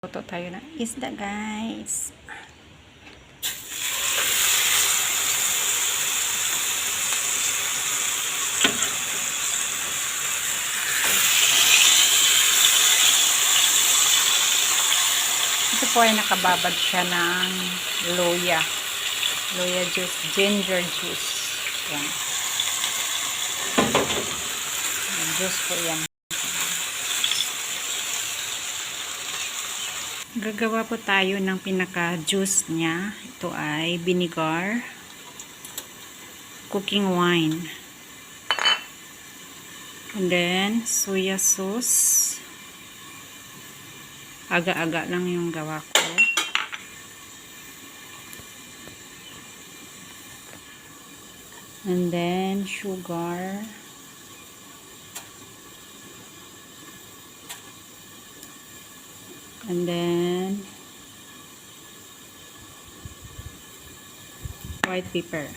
Luto tayo ng isda, guys. Ito po ay nakababad siya ng loya. Loya juice, ginger juice. Yan. Juice po yan. Gagawa po tayo ng pinaka-juice niya. Ito ay vinegar, cooking wine, and then soya sauce. Aga-aga lang yung gawa ko. And then sugar. And then white pepper.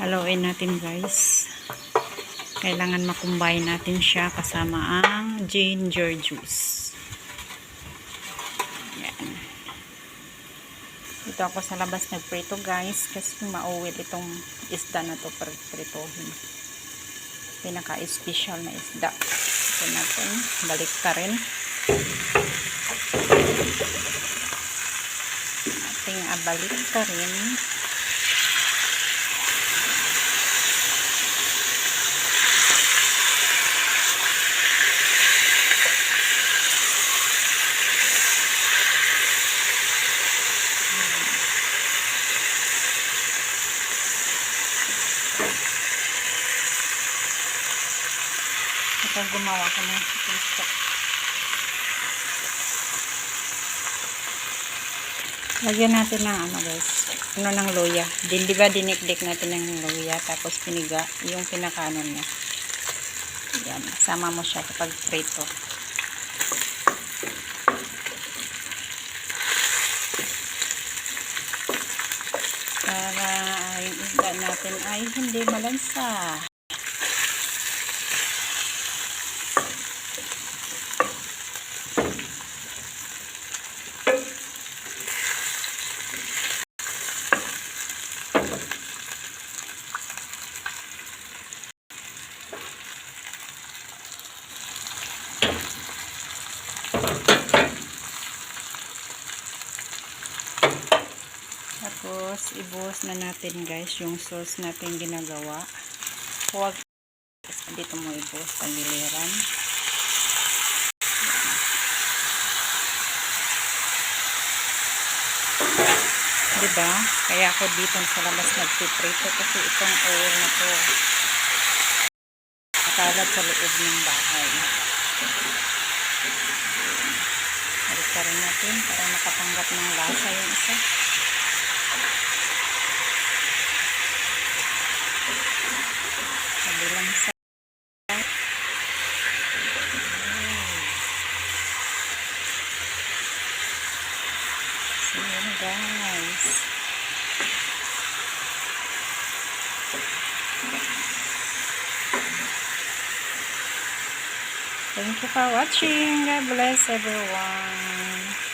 Haluin natin, guys. Kailangan makumbine natin siya kasama ang ginger juice. Yan. Dito ako sa labas nagprito, guys, kasi mauwit itong isda na to para pritohin. Pinaka-special na isda. Ito natin. Balik ka rin. Ating abalik ka rin. Ito gumawa ko ng chicken stock. Lagyan natin ng guys, ng luya. Di ba dinikdik natin ng luya tapos piniga yung pinakanon niya. Yan, sama mo siya kapag prito. Para yung isda natin ay hindi malansa. Tapos, ibuhos na natin, guys, yung sauce natin ginagawa. Huwag, dito mo ibuhos sa giliran. Diba? Kaya ako dito sa labas nagpiprito kasi itong oil na to nakalat sa loob ng bahay. Balik ka rin natin para makatanggap ng lasa yung isa. Kabilang sa so yun, guys. Thank you for watching. God bless everyone.